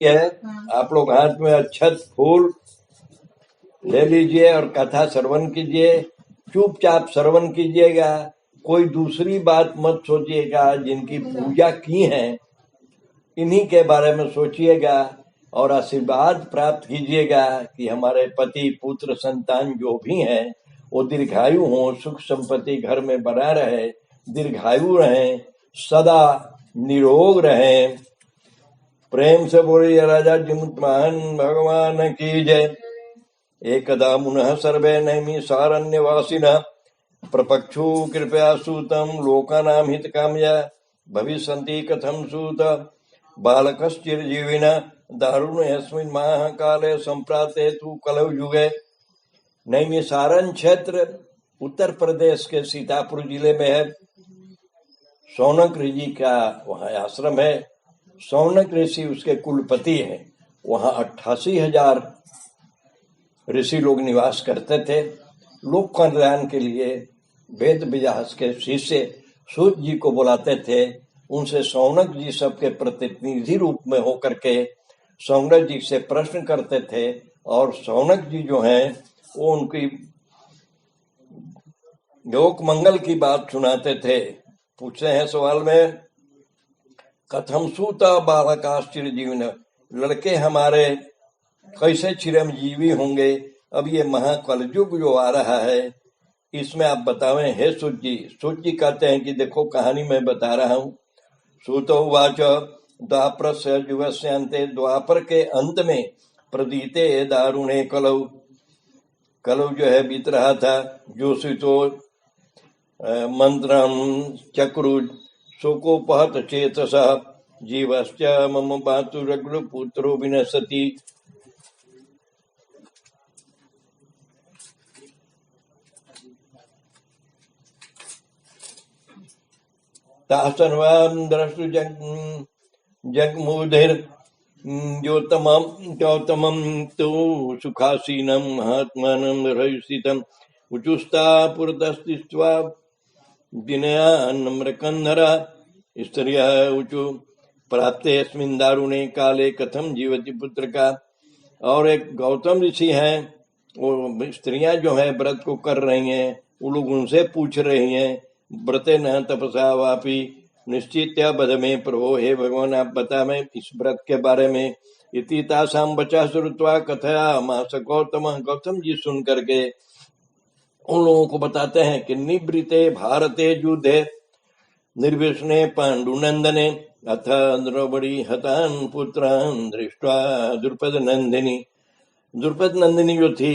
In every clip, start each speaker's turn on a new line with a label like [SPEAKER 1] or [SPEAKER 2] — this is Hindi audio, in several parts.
[SPEAKER 1] है, आप लोग हाथ में अक्षत फूल ले लीजिए और कथा श्रवण कीजिए। चुपचाप श्रवण कीजिएगा, कोई दूसरी बात मत सोचिएगा। जिनकी पूजा की है इन्हीं के बारे में सोचिएगा और आशीर्वाद प्राप्त कीजिएगा कि हमारे पति पुत्र संतान जो भी हैं वो दीर्घायु हो, सुख संपत्ति घर में बना रहे, दीर्घायु रहें, सदा निरोग रहें। प्रेम से बोलिए राजा जिमुत्मान भगवान की जय। एकदा मुनः सर्वे नैमिषारण्यवासिनः प्रपक्षु कृपया सूतं लोकानां हितकाम्या भविष्यन्ति कथं सूत बालकश्चिरजीविनः दारुण्यस्मिन् महाकाले सम्प्राप्ते तु कलौ युगे। नैमिषारण्य क्षेत्र उत्तर प्रदेश के सीतापुर जिले में है। शौनक ऋषि का वहाँ आश्रम है। शौनक ऋषि उसके कुलपति हैं। वहाँ 88,000 ऋषि लोग निवास करते थे। लोक कल्याण के लिए वेद व्यास के शिष्य सूत जी को बुलाते थे। उनसे शौनक जी सबके प्रतिनिधि रूप में होकर के शौनक जी से प्रश्न करते थे और शौनक जी जो हैं वो उनकी लोक मंगल की बात सुनाते थे। पूछते हैं सवाल में, कथम सूता बालकाश्चिर जीवन, लड़के हमारे कैसे चिरंजीवी होंगे। अब ये महाकलयुग जो आ रहा है इसमें आप बतावें हे सूत जी। सूत जी कहते हैं कि देखो कहानी मैं बता रहा हूँ। सूतो उवाच द्वापरस्य युगस्यान्ते, द्वापर के अंत में प्रदीते दारुणे कलौ, कलौ जो है बीत रहा था। जो सूतो मंत्रम चक्रु शोकोपहत चेतसा जीवश्च मम मातुरग्र पुत्रो विनशति। तासर्वान् द्रष्टु जगमुधिर गौतमं तु सुखासीनं महात्मानं रयुषितं उचुस्ता पुरतस्थित्वा विनयान्नम्रकन्धरा। स्त्रियः ऊचु प्राप्तेऽस्मिन् दारुणे काले कथम जीवति पुत्र का। और एक गौतम ऋषि हैं, वो स्त्रियां जो है व्रत को कर रही हैं, वो लोग उनसे पूछ रही हैं, व्रते न तपसा वापी निश्चित्या बध में प्रभो, हे भगवान आप बता मैं इस व्रत के बारे में। इति तासाम बचा श्रुत्वा कथया मास गौतम, गौतम जी सुन करके उन लोगों को बताते हैं कि निवृते भारते युद्धे निर्विष्णे पांडुनंदने अथ द्रौपदी हतान पुत्रान दृष्ट्वा द्रुपद नंदिनी। द्रुपद नंदिनी जो थी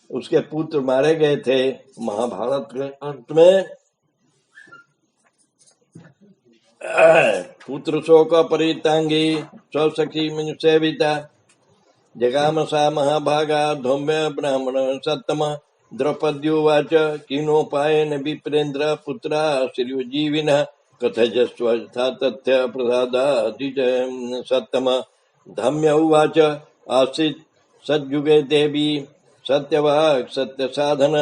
[SPEAKER 1] उसके पुत्र मारे गए थे महाभारत के अंत में। पुत्र शोक परितांगी सौसखी मनुष्यविता जगाम सा महाभागा धौम्य ब्राह्मण सत्तम। द्रौपद्योवाच कीनोपायेन विप्रेन्द्र पुत्रा श्रीजीविनः कथयस्व तथ्य प्रसादाति सत्तम। धम्य उवाच आसीत् सद्युगे देवी सत्यवाक् सत्य साधन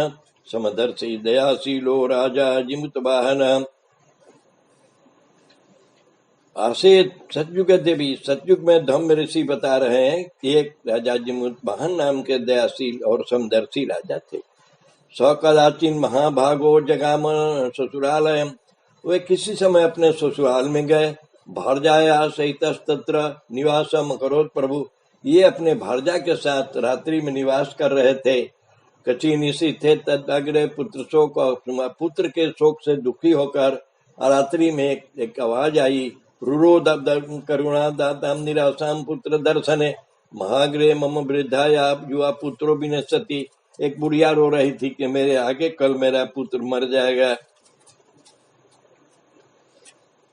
[SPEAKER 1] समदर्शी दयाशीलो राजा जिमुतवाहन। आसीत सतयुग देवी, सतयुग में धम्य ऋषि बता रहे हैं कि एक राजा जिमुतवाहन नाम के दयाशील और समदर्शी राजा थे। सकदाचिन महाभागो जगाम ससुरालय, वे किसी समय अपने ससुराल में गए। भारजाया सहित तत्र निवासम करोत प्रभु, ये अपने भारजा के साथ रात्रि में निवास कर रहे थे। कची निशी थे तदग्रे पुत्र शोक, पुत्र के शोक से दुखी होकर रात्रि में एक आवाज आई, रुरो करुणा दाताम निराशाम पुत्र दर्शने महाग्रे मम वृद्धाया युवा पुत्रो विनश्यति। एक बुढ़िया रो रही थी कि मेरे आगे कल मेरा पुत्र मर जाएगा।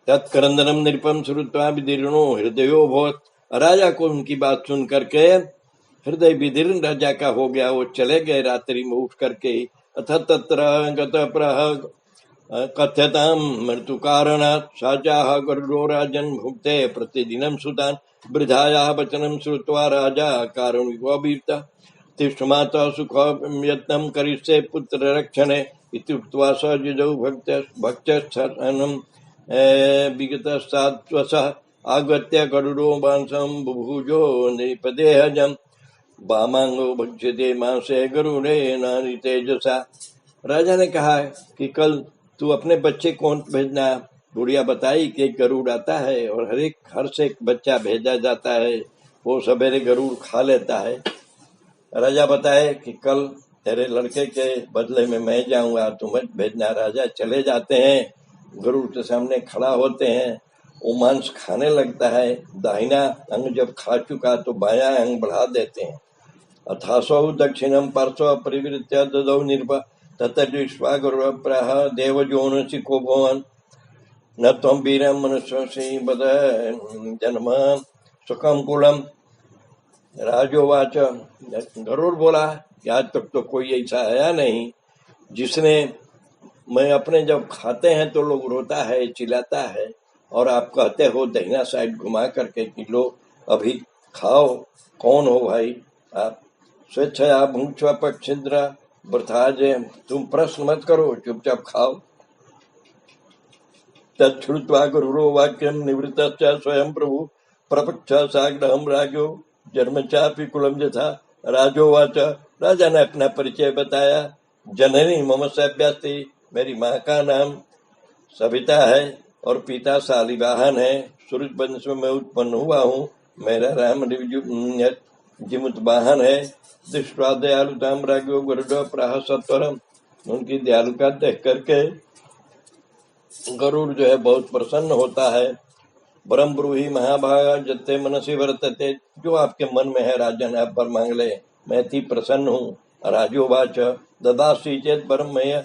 [SPEAKER 1] तत्करंदनम निरुपम श्रुत्वा विदीर्णो हृदयो भवत्, राजा को उनकी बात सुन करके हृदय विदीर्ण राजा का हो गया। वो चले गए रात्रि में उठ करके। अथ तत्र गत प्रह कथ्यताम मृत्यु कारणात् साचाह गरुडो राजन् भुक्ते प्रतिदिनं सुतान्। वृद्धायाः वचनं श्रुत्वा राजा कारुणिकोऽभीप्तः तिष्ठमाता सुख यत्नं करिष्ये पुत्र रक्षणे इति उक्त्वा स जुजौ भक्तस्थानं विगतस्तात्वसः आगत्य गरुड़ो बांसम बुभुजो नृपदेहजम वामांगो भक्षते मांसे गरुड़े नारी तेजसा। राजा ने कहा कि कल तू अपने बच्चे कौन भेजना। बुढ़िया बताई कि एक गरुड़ आता है और हर से एक बच्चा भेजा जाता है, वो सवेरे गरुड़ खा लेता है। राजा बताए कि कल तेरे लड़के के बदले में मैं जाऊंगा, तुम मत भेजना। राजा चले जाते हैं, गरुड़ के सामने खड़ा होते हैं, वो मांस खाने लगता है। दाहिना अंग जब खा चुका तो बायां अंग बढ़ा देते हैं। अथासौ दक्षिणम पार्श्व परिवृत्य ददौ निर्भ ततदृष्ट्वा गरुड़प्राह देवजोनसि को भवन न त्वं वीरं मनुष्यसि बद जन्म सुखम कुलम। राजोवाच, गरुड़ बोला कि आज तक तो कोई ऐसा आया नहीं जिसने, मैं अपने जब खाते हैं तो लोग रोता है, चिल्लाता है, और आप कहते हो दहिना साइड घुमा करके कि लो अभी खाओ। कौन हो भाई आप? स्वेच्छया भुंक्ष्व पक्षिद्र वृथाजे, तुम प्रश्न मत करो, चुपचाप खाओ। तच्छ्रुत्वा गरुड़ो वाक्यम निवृत्तश्च स्वयं प्रभु प्रपक्ष साग्रहम राजो जन्म चापि कुलम यथा। राजोवाच, राजा ने अपना परिचय बताया। जननी मम सभ्यस्ति, मेरी माँ का नाम सविता है और पिता शालिवाहन है। सूर्य वंश में मैं उत्पन्न हुआ हूँ। मेरा राम जिमुत वाहन है। दृष्ट्वा दयालुताम राज्ञो गरुड़ प्राह सत्वरम, उनकी दयालुता देख करके गरुड़ जो है बहुत प्रसन्न होता है। परम ब्रूहि महाभागा जत्ते मनसी वर्तते, जो आपके मन में है राजन आप पर मांग ले, मैं अति प्रसन्न हूँ। राजोवाच, ददासी चेत परम मय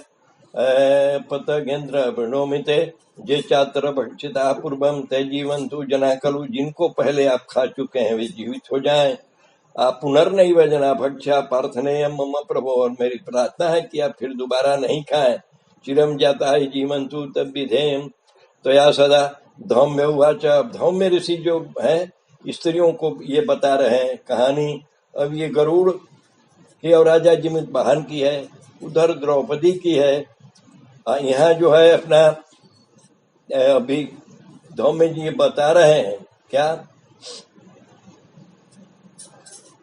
[SPEAKER 1] पतगेन्द्र प्रणोमिते, जे चात्र भक्षिता पूर्वम ते जीवंतु जना कलु, जिनको पहले आप खा चुके हैं वे जीवित हो जाएं। आप पुनर्नैव जना भक्षा पार्थनेयम मम प्रभो, और मेरी प्रार्थना है कि आप फिर दोबारा नहीं खाएं। चिरम जाता है जीवंतु तब विधेयम त्वया सदा। धौम्य उवाच, धौम्य ऋषि जो है स्त्रियों को ये बता रहे हैं कहानी। अब ये गरुड़ की और राजा जिमित वाहन की है, उधर द्रौपदी की है। यहाँ जो है अपना अभी धौम्य जी बता रहे हैं क्या,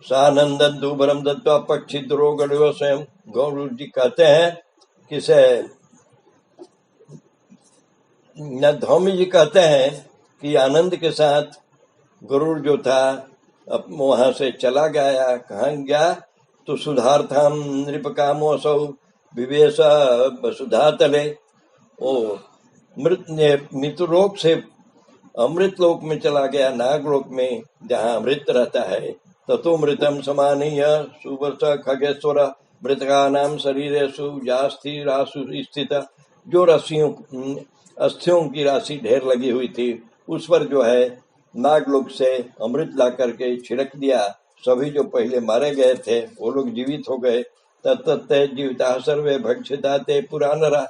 [SPEAKER 1] सानंदु बरम दत्वा पक्षी द्रो गढ़ स्वयं। गौर जी कहते हैं किसे, न धौम्य जी कहते हैं कि आनंद के साथ गरुड़ जो था अब वहां से चला गया। कहाँ गया तो सुधार्थम नृपकामो सौ विवेश वसुधा तले, ओ मृतलोक से अमृत लोक में चला गया, नागलोक में जहाँ अमृत रहता है। ततो मृतम समानीय सुवर्ष खगेश्वर मृतका नाम शरीरेषु जास्थि रासु स्थित, जो रस्सियों अस्थियों की राशि ढेर लगी हुई थी उस पर जो है नागलोक से अमृत ला करके छिड़क दिया। सभी जो पहले मारे गए थे वो लोग जीवित हो गए। तत्ते जीविता सर्वे भक्षिता ते पुरानरा,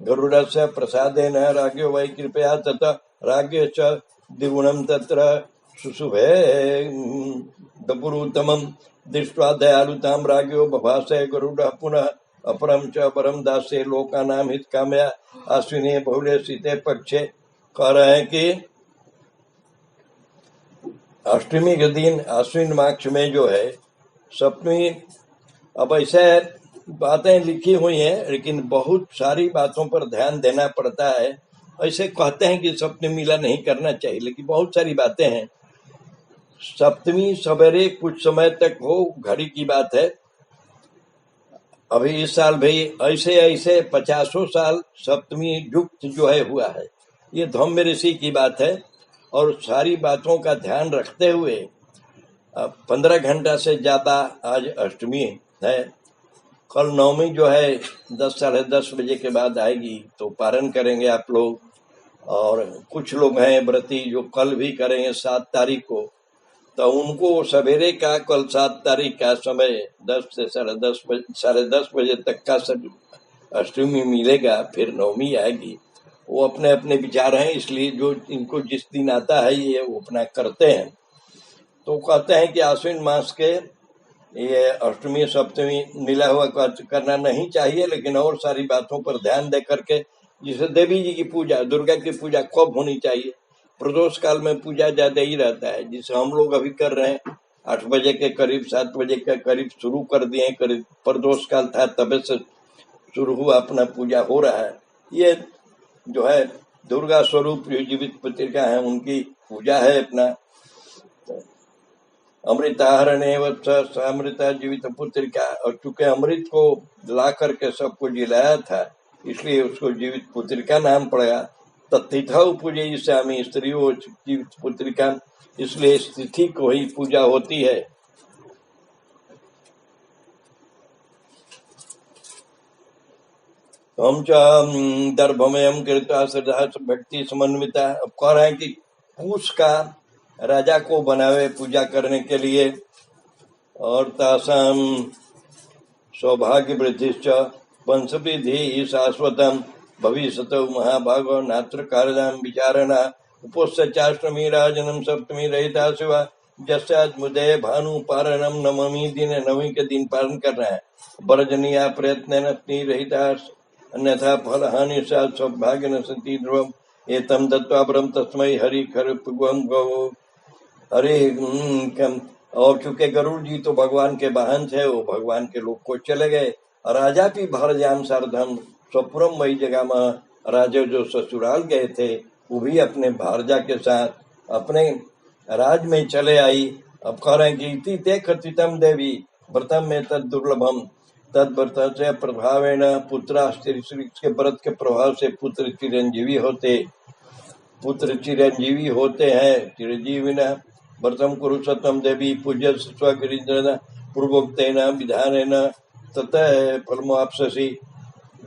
[SPEAKER 1] गरुड़स्य प्रसादेन राज्ञो वै कृपया ततः राज्ञ च द्विगुणं तत्र सुशुभे दपुरुत्तमं। दृष्ट्वा दयालुतां राज्ञो बभासे गरुडः पुनः अपरम च परम दासे लोकानां हितकामया आश्विने बहुले सीते पक्षे। कह रहे हैं कि अष्टमी के दिन आश्विन मास में जो है सप्तमी, अब ऐसे बातें लिखी हुई हैं लेकिन बहुत सारी बातों पर ध्यान देना पड़ता है। ऐसे कहते हैं कि सप्तमी मिला नहीं करना चाहिए, लेकिन बहुत सारी बातें हैं। सप्तमी सवेरे कुछ समय तक हो, घड़ी की बात है। अभी इस साल भाई ऐसे ऐसे 50 साल सप्तमी युक्त जो है हुआ है, ये धौम्य ऋषि की बात है। और सारी बातों का ध्यान रखते हुए 15 घंटा से ज्यादा आज अष्टमी है। कल नवमी जो है 10 साढ़े 10 बजे के बाद आएगी तो पारण करेंगे आप लोग। और कुछ लोग हैं व्रती जो कल भी करेंगे 7 तारीख को, तो उनको सवेरे का कल 7 तारीख का समय 10 से साढ़े 10 बजे तक का अष्टमी मिलेगा, फिर नवमी आएगी। वो अपने अपने विचार हैं, इसलिए जो इनको जिस दिन आता है ये वो अपना करते हैं। तो कहते हैं कि आश्विन मास के ये अष्टमी सप्तमी मिला हुआ करना नहीं चाहिए, लेकिन और सारी बातों पर ध्यान दे करके, जैसे देवी जी की पूजा, दुर्गा की पूजा कब होनी चाहिए, प्रदोष काल में पूजा ज्यादा ही रहता है, जिसे हम लोग अभी कर रहे हैं। 8 बजे के करीब 7 बजे के करीब शुरू कर दिए, करीब प्रदोष काल था तब से शुरू हुआ, अपना पूजा हो रहा है। ये जो है दुर्गा स्वरूप जो जीवित पत्रिका है उनकी पूजा है अपना। अमृताहरणे वत्स अमृता जीवित पुत्रिका, और चूंकि अमृत को ला करके सबको जिलाया था इसलिए उसको जीवित पुत्रिका नाम पड़ा। तत्तिथौ पूजयिष्यामि, स्त्रियों जीवित पुत्रिका, इसलिए इस तिथि को ही पूजा होती है। हम च दर्भमयम कृत्वा श्रद्धा भक्ति समन्विता। अब कह रहे हैं कि पूष का राजा को बनावे पूजा करने के लिए, और तासाम सौभाग्य वृद्धि वंशवृद्धि शाश्वतम भविष्यत महाभागो नात्र कारणाम विचारणा। उपोष्य चाष्टमी राजनम सप्तमी रहिता शिवा जस्याद मुदय भानु पारणम नवमी दिन, नवमी के दिन पारण करना है। वर्जनीय प्रयत्न रहिता अन्यथा फल हानि सौभाग्य न सती ध्रुवम एतम दत्वा ब्रह्म तस्मै हरि खर गो हरे। और चूंकि गरुड़ जी तो भगवान के वाहन थे, वो भगवान के लोग को चले गए। राजा भी भरजाम सारधम स्वपुरम वही जगह में राजा जो ससुराल गए थे वो भी अपने भारजा के साथ अपने राज में चले आई। अब कह रहे हैं कि ते कथितम देवी व्रतम में तद दुर्लभम तद व्रत से प्रभावेण पुत्र श्री के व्रत के प्रभाव से पुत्र चिरंजीवी होते हैं। चिरंजीविना व्रतम कुरु सतम देवी पूज्य स्वगिरिंद्र पूर्वोक्तेन विधानेन ततः फलमाप्स्यसि।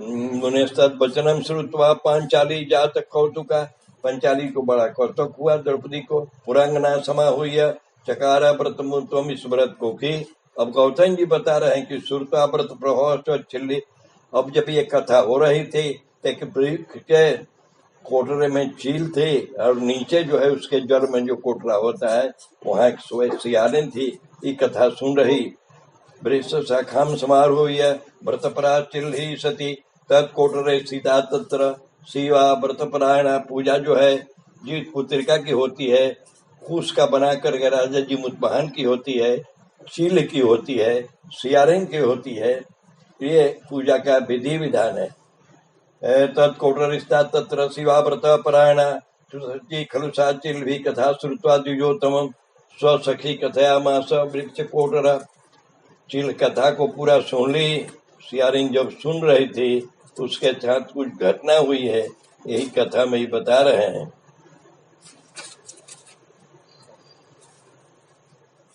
[SPEAKER 1] मुनेस्तद वचनम श्रुत्वा पांचाली जात कौतुका, पंचाली को बड़ा कौतुक हुआ द्रौपदी को। पुरांगना समा हुई चकारा व्रत मुत्वम, इस व्रत को की। अब गौतम जी बता रहे हैं कि श्रुत्वा व्रत प्रभाव छिल्ली। अब जब ये कथा हो रही थी के कोटरे में चील थे और नीचे जो है उसके जड़ में जो कोटरा होता है वहाँ एक सियारिन थी, ये कथा सुन रही। वृक्ष शाखाम समारोह व्रतपरा चिल्ही सती तत् कोटरे सीता तत्र शिवा व्रतपरायणा। पूजा जो है जीवित पुत्रिका की होती है, कुश का बना करके राजा जी मुतवाहन की होती है, चील की होती है, सियारिन की होती है। ये पूजा का विधि विधान है। तत्कोटरिष्ठा तत्र शिवा व्रत परायणा खलु सा चिल भी कथा श्रुत्वा द्विजोत्तम स्वसखी कथयामास वृक्ष कोटर। चिल कथा को पूरा सुन ली। सियारिन जब सुन रही थी उसके साथ कुछ घटना हुई है, यही कथा में ही बता रहे हैं।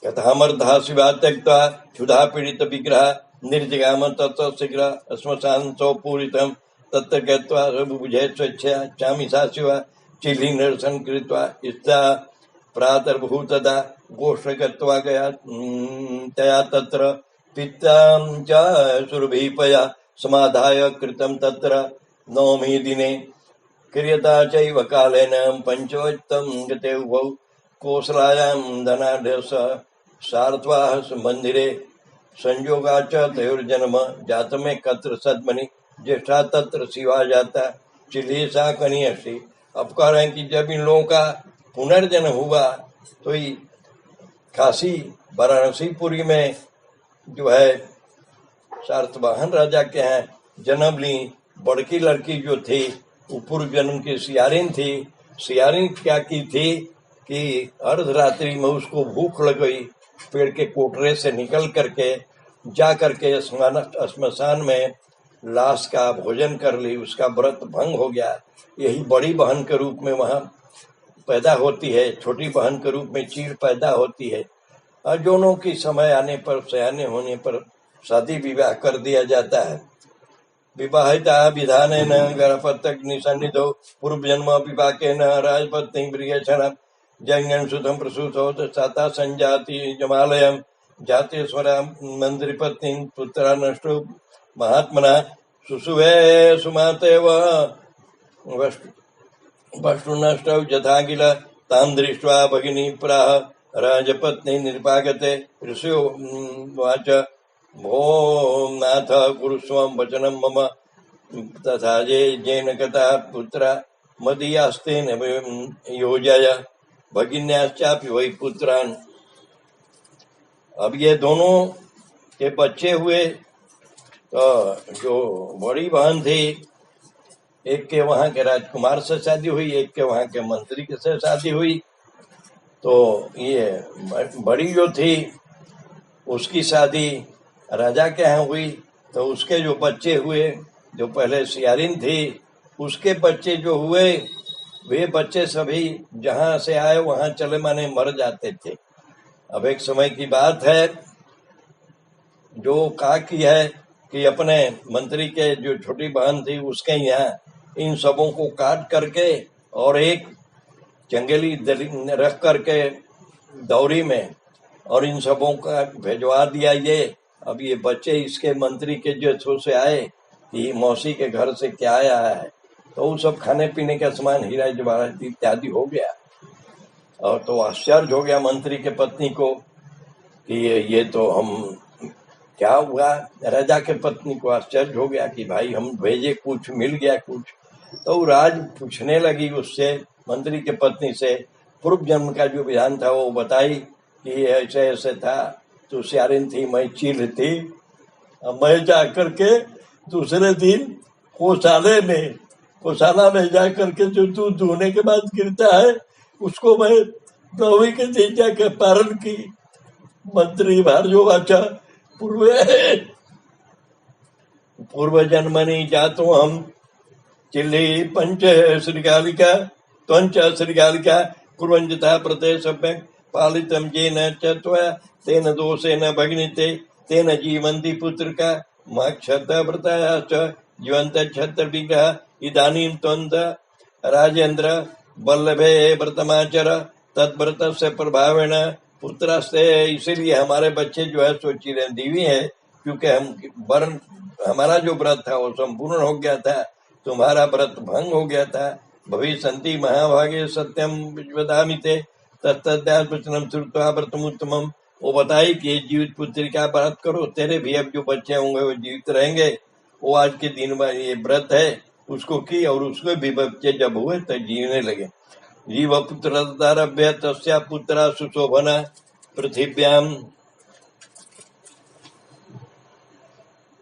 [SPEAKER 1] कथामर्था शिवा त्यक्त्वा क्षुधा पीड़ित विग्रह निर्जगाम तत्व शीघ्र श्मशान पूरितम तत्र गत्वा बुझे स्वेच्छया चामिषा शिवा चिल्ही निरसन कृत्वा इष्टा प्रातर्भूतदा गोष्ठ गत्वा गया तया तत्र पित्तां च सुरभिपया समाधाय कृतं तत्र नवमी दिने क्रियता चैव कालेन पंचवत्तं गते उभौ कोसलायां धनाढ्यस सार्त्वाः मंदिरे संयोगा च तयोर्जन्म जातमे कत्र सद्मनि ज्येष्ठा तत्र शिवा जाता चिल्ही सा कनियसी। अब कह रहे हैं कि जब इन लोगों का पुनर्जन्म हुआ तो ही काशी वाराणसीपुरी में जो है सातवाहन राजा के हैं जन्म ली। बड़की लड़की जो थी वो पूर्व जन्म की सियारिन थी। सियारिन क्या की थी कि अर्धरात्रि में उसको भूख लग गई, पेड़ के कोटरे से निकल करके जा करके श्मशान में लाश का भोजन कर ली, उसका व्रत भंग हो गया। यही बड़ी बहन के रूप में वहाँ पैदा होती है, छोटी बहन के रूप में चीड़ पैदा होती है। और दोनों की समय आने पर सयाने होने पर शादी विवाह कर दिया जाता है। विवाहिता विधान न गर्भपत्यग्निसन्निधौ पूर्व जन्म विपाके न राजपत्नी प्रियक्षण जंगन सुतम प्रसूत साता संजाति जमालयम जातेश्वरा मंदिरपत्नी पुत्रा नष्टो महात्मना सुसुवे सुमातेव वस्तु नष्टौ यथागिल तां दृष्ट्वा भगिनी प्राह राजपत्नी निर्पागते ऋषियो वाच भो नाथ कुरुस्वं वचनं मम तथा जेन कथा पुत्र मदीयास्तेन योजय भगिन्याश्चापि वही पुत्रान। अब ये दोनों के बच्चे हुए, तो जो बड़ी बहन थी, एक के वहां के राजकुमार से शादी हुई, एक के वहां के मंत्री के से शादी हुई। तो ये बड़ी जो थी उसकी शादी राजा के यहाँ हुई, तो उसके जो बच्चे हुए, जो पहले सियारिन थी उसके बच्चे जो हुए, वे बच्चे सभी जहां से आए वहां चले माने मर जाते थे। अब एक समय की बात है, जो काकी है कि अपने मंत्री के जो छोटी बहन थी उसके यहाँ इन सबों को काट करके और एक जंगली रख करके दौरी में, और इन सबों का भेजवा दिया। ये अब ये बच्चे इसके मंत्री के जो से आए कि मौसी के घर से क्या आया है, तो वो सब खाने पीने का सामान हीरा जवाहरात इत्यादि हो गया। और तो आश्चर्य हो गया मंत्री के पत्नी को कि ये तो हम क्या हुआ। राजा के पत्नी को आश्चर्य हो गया कि भाई हम भेजे कुछ, मिल गया कुछ। तो राज पूछने लगी उससे, मंत्री के पत्नी से, पूर्व जन्म का जो विधान था वो बताई कि ऐसे ऐसे था, तो सियारिन थी, मैं चील थी। मैं जा करके दूसरे दिन कोसाला में जा करके जो दूध दूहने के बाद गिरता है उसको मैं 9वीं के दिन जाके पारण की। मंत्री भारजो वाचा पूर्व जन्मनि जातो हम चिल्ली पंच श्रीकालिका त्वंच श्रीकालिका कुर्वन्यथा प्रत्यय सम्यक् पालितम येन च त्वया तेन दोषेन भगिनीते तेन जीवन्ति पुत्रका मक्षत व्रताया च जीवन्त क्षत्रविग्रह इदानीं त्वन्त राजेन्द्र वल्लभे व्रतमाचर तद्व्रत से प्रभावेण पुत्र से। इसीलिए हमारे बच्चे जो है सो चिरंजीवी है, क्योंकि हमारा जो व्रत था वो संपूर्ण हो गया था, तुम्हारा व्रत भंग हो गया था। भविष्यन्ति महाभागे सत्यम वदामि ते तत्तद्वचनम श्रुत्वा व्रतमुत्तमम्। वो बताई कि जीवित पुत्री का व्रत करो, तेरे भी अब जो बच्चे होंगे वो जीवित रहेंगे। वो आज के दिन में ये व्रत है उसको की, और उसको भी बच्चे जब हुए तो जीने लगे। जीव पुत्र दारभ्य तस्या पुत्रा सुशोभना पृथिव्याम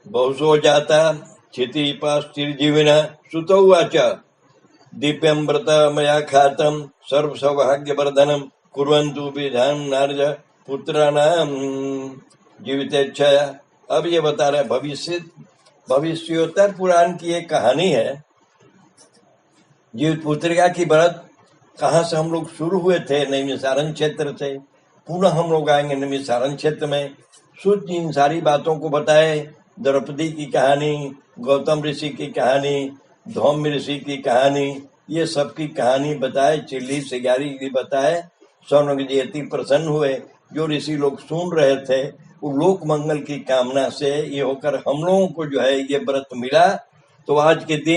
[SPEAKER 1] बहुशो जाता क्षिति पास्तिर्जीविना सुतौ वाच दिव्यम व्रत मया खातम सर्व सौभाग्य वर्धनम कुर्वन्तु विधान नार्ज पुत्राणाम जीवितेच्छया। अब ये बता रहे भविष्योत्तर पुराण की एक कहानी है। जीवित पुत्रिका की व्रत कहाँ से हम लोग शुरू हुए थे, नैमिषारण्य क्षेत्र से। पुनः हम लोग आएंगे नैमिषारण्य क्षेत्र में। सूत इन सारी बातों को बताए, द्रौपदी की कहानी, गौतम ऋषि की कहानी, धौम्य ऋषि की कहानी, ये सब की कहानी बताए, चिल्ली सिगारी की बताए। शौनक जी अति प्रसन्न हुए। जो ऋषि लोग सुन रहे थे वो लोक मंगल की कामना से ये होकर हम लोगों को जो है ये व्रत मिला। तो आज के दिन